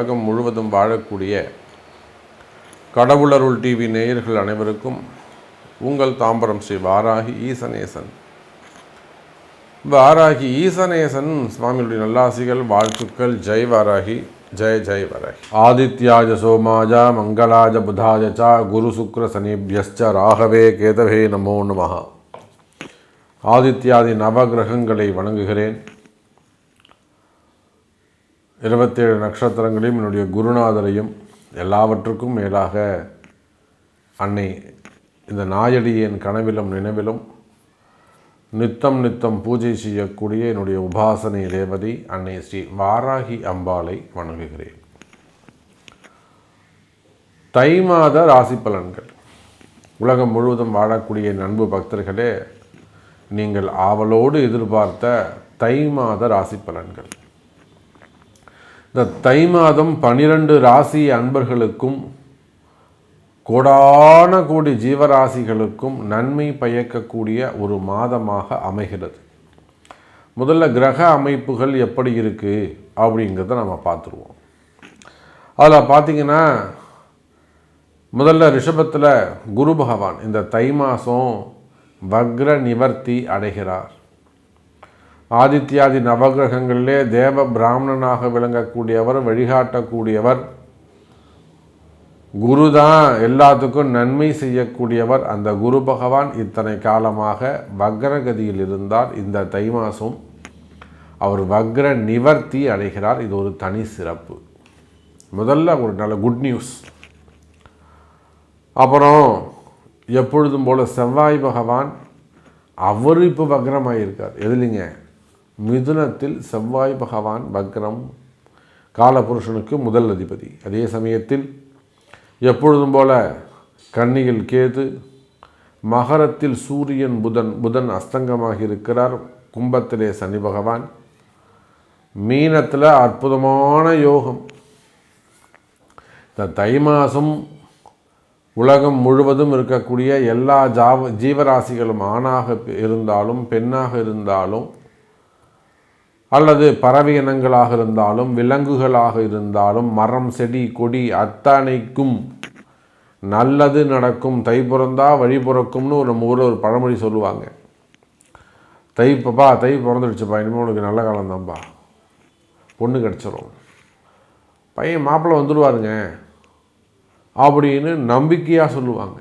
உலகம் முழுவதும் வாழக்கூடிய கடவுளருள் டிவி நேயர்கள் அனைவருக்கும் உங்கள் தாம்பரம் ஸ்ரீ வாராகி ஈசனேசன் சுவாமியுடைய நல்லாசிகள், வாழ்த்துக்கள். ஜெய் வாராகி, ஜெய் ஜெய் வாராகி. ஆதித்யாஜ சோமாஜ மங்களாஜ புதாஜ ச குரு சுக்ர சனிபியஸ்ச ராகவே கேதவே நமோ நமஹ. ஆதித்யாதி நவகிரகங்களை வணங்குகிறேன். 27 நட்சத்திரங்களையும் என்னுடைய குருநாதரையும் எல்லாவற்றுக்கும் மேலாக அன்னை இந்த நாயடியின் கனவிலும் நினைவிலும் நித்தம் பூஜை செய்யக்கூடிய என்னுடைய உபாசனை தேவதை அன்னை ஸ்ரீ வாராகி அம்பாளை வணங்குகிறேன். தை மாத ராசி பலன்கள். உலகம் முழுவதும் வாழக்கூடிய அன்பு பக்தர்களே, நீங்கள் ஆவலோடு எதிர்பார்த்த தை மாத ராசி பலன்கள். இந்த தை மாதம் 12 ராசி அன்பர்களுக்கும் கோடான கோடி ஜீவராசிகளுக்கும் நன்மை பயக்கக்கூடிய ஒரு மாதமாக அமைகிறது. முதல்ல கிரக அமைப்புகள் எப்படி இருக்குது அப்படிங்கிறத நம்ம பார்த்துருவோம். அதில் பார்த்திங்கன்னா, முதல்ல ரிஷபத்தில் குரு பகவான் இந்த தை மாதம் வக்ர நிவர்த்தி அடைகிறார். ஆதித்யாதி நவகிரகங்களிலே தேவ பிராமணனாக விளங்கக்கூடியவர், வழிகாட்டக்கூடியவர் குரு தான். எல்லாத்துக்கும் நன்மை செய்யக்கூடியவர் அந்த குரு பகவான் இத்தனை காலமாக வக்ரகதியில் இருந்தார். இந்த தை மாதம் அவர் வக்ர நிவர்த்தி அடைகிறார். இது ஒரு தனி சிறப்பு. முதல்ல ஒரு நல்ல குட் நியூஸ். அப்புறம் எப்பொழுதும் போல் செவ்வாய் பகவான் அவர் இப்போ வக்ரமாயிருக்கார். எதுலிங்க? மிதுனத்தில் செவ்வாய் பகவான் வக்ரம், காலபுருஷனுக்கு முதல் அதிபதி. அதே சமயத்தில் எப்பொழுதும் போல கன்னியில் கேது, மகரத்தில் சூரியன், புதன் அஸ்தங்கமாக இருக்கிறார். கும்பத்திலே சனி பகவான், மீனத்தில் அற்புதமான யோகம். இந்த தை மாதம் உலகம் முழுவதும் இருக்கக்கூடிய எல்லா ஜீவராசிகளும் ஆணாக இருந்தாலும் பெண்ணாக இருந்தாலும் அல்லது பறவை இனங்களாக இருந்தாலும் விலங்குகளாக இருந்தாலும் மரம் செடி கொடி அத்தனைக்கும் நல்லது நடக்கும். தை பிறந்தா வழி பிறக்கும்னு நம்ம ஊரில் ஒரு பழமொழி சொல்லுவாங்க. தை பிறந்துடுச்சுப்பா, இனிமேல் உனக்கு நல்ல காலம்தான்ப்பா, பொண்ணு கிடச்சிரும், பையன் மாப்பிள்ளை வந்துடுவாருங்க அப்படின்னு நம்பிக்கையாக சொல்லுவாங்க.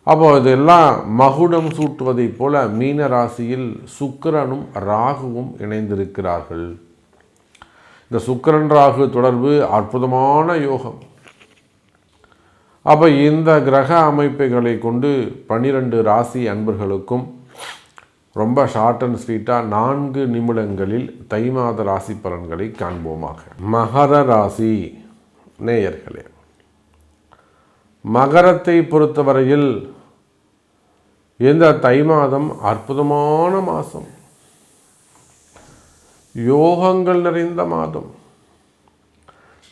அப்போ இதெல்லாம் மகுடம் சூட்டுவதை போல மீன ராசியில் சுக்கிரனும் ராகுவும் இணைந்திருக்கிறார்கள். இந்த சுக்கிரன் ராகு தொடர்பு அற்புதமான யோகம். அப்போ இந்த கிரக அமைப்புகளை கொண்டு 12 ராசி அன்பர்களுக்கும் ரொம்ப ஷார்ட் அண்ட் ஸ்வீட்டாக 4 நிமிடங்களில் தை மாத ராசி பலன்களை காண்போமாக. மகர ராசி நேயர்களே, மகரத்தை பொறுத்தவரையில் இந்த தை மாதம் அற்புதமான மாதம், யோகங்கள் நிறைந்த மாதம்.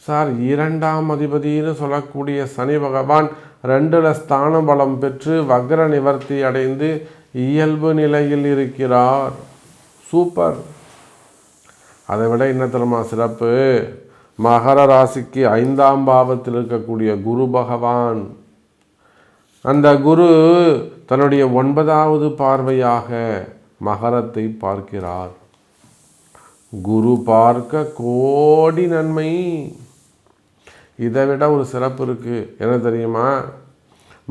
சார், 2ஆம் அதிபதினு சொல்லக்கூடிய சனி பகவான் 2ல் ஸ்தான பலம் பெற்று வக்ர நிவர்த்தி அடைந்து இயல்பு நிலையில் இருக்கிறார். சூப்பர். அதை விட இன்னத்தரமா சிறப்பு, மகர ராசிக்கு 5ஆம் பாவத்தில் இருக்கக்கூடிய குரு பகவான், அந்த குரு தன்னுடைய 9வது பார்வையாக மகரத்தை பார்க்கிறார். குரு பார்க்க கோடி நன்மை. இதை விட ஒரு சிறப்பு இருக்குது. என்ன தெரியுமா?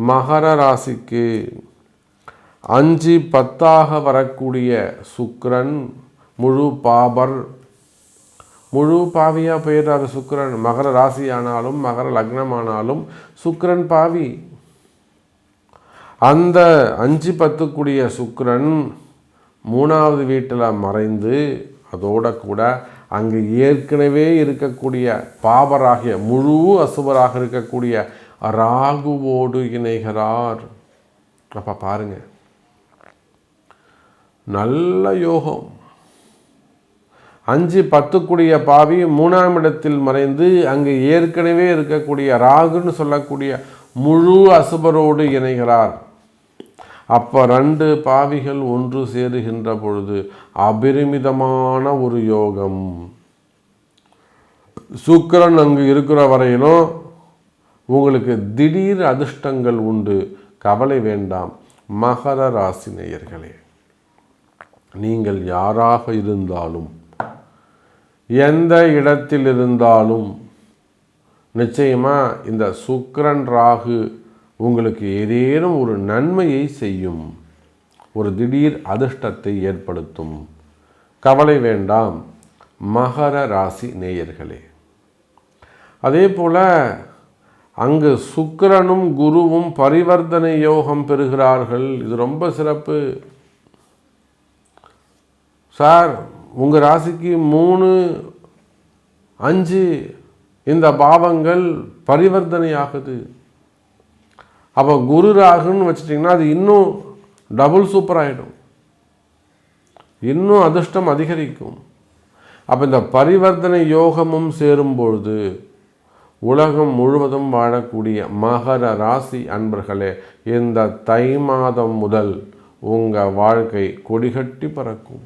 மகர ராசிக்கு 5 10ஆக வரக்கூடிய சுக்கிரன் முழு பாவியாக போயிடுறார். சுக்கிரன் மகர ராசி ஆனாலும் மகர லக்னமானாலும் சுக்கிரன் பாவி. அந்த 5 10 கூடிய சுக்கிரன் 3வது வீட்டில் மறைந்து அதோட கூட அங்கு ஏற்கனவே இருக்கக்கூடிய பாபராகிய முழு அசுபராக இருக்கக்கூடிய ராகுவோடு இணைகிறார். அப்போ பாருங்க, நல்ல யோகம். 5 10 கூடிய பாவி 3ஆம் இடத்தில் மறைந்து அங்கு ஏற்கனவே இருக்கக்கூடிய ராகுன்னு சொல்லக்கூடிய முழு அசுபரோடு இணைகிறார். அப்போ 2 பாவிகள் ஒன்று சேருகின்ற பொழுது அபரிமிதமான ஒரு யோகம். சுக்கிரன் அங்கு இருக்கிற வரையிலும் உங்களுக்கு திடீர் அதிர்ஷ்டங்கள் உண்டு. கவலை வேண்டாம். மகர ராசி நேயர்களே, நீங்கள் யாராக இருந்தாலும் எந்த இடத்தில் இருந்தாலும் நிச்சயமாக இந்த சுக்கிரன் ராகு உங்களுக்கு ஏதேனும் ஒரு நன்மையை செய்யும், ஒரு திடீர் அதிர்ஷ்டத்தை ஏற்படுத்தும். கவலை வேண்டாம் மகர ராசி நேயர்களே. அதே போல் அங்கு சுக்கிரனும் குருவும் பரிவர்த்தனை யோகம் பெறுகிறார்கள். இது ரொம்ப சிறப்பு சார். உங்கள் ராசிக்கு 3, 5 இந்த பாவங்கள் பரிவர்த்தனை ஆகுது. அப்போ குரு ராகுன்னு வச்சிட்டிங்கன்னா அது இன்னும் டபுள் சூப்பர் ஆகிடும், இன்னும் அதிர்ஷ்டம் அதிகரிக்கும். அப்போ இந்த பரிவர்த்தனை யோகமும் சேரும்பொழுது உலகம் முழுவதும் வாழக்கூடிய மகர ராசி அன்பர்களே, இந்த தை மாதம் முதல் உங்கள் வாழ்க்கை கொடிகட்டி பறக்கும்.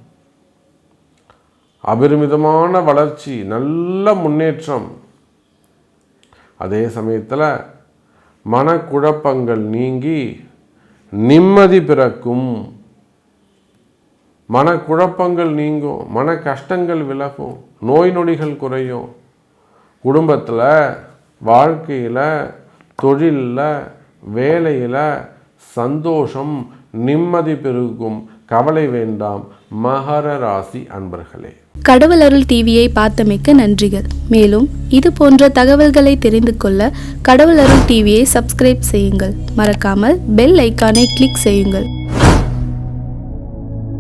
அபரிமிதமான வளர்ச்சி, நல்ல முன்னேற்றம். அதே சமயத்தில் மனக்குழப்பங்கள் நீங்கி நிம்மதி பிறக்கும். மனக்குழப்பங்கள் நீங்கும், மன கஷ்டங்கள் விலகும், நோய் நொடிகள் குறையும். குடும்பத்தில், வாழ்க்கையில், தொழிலில், வேலையில் சந்தோஷம், நிம்மதி பெருகும். கவலை வேண்டாம் மகர ராசி அன்பர்களே. கடவுள் அருள் டிவியை பார்த்தமைக்கு நன்றிகள். மேலும் இது போன்ற தகவல்களை தெரிந்து கொள்ள கடவுள் அருள் டிவியை சப்ஸ்கிரைப் செய்யுங்கள். மறக்காமல் பெல் ஐக்கானை கிளிக் செய்யுங்கள்.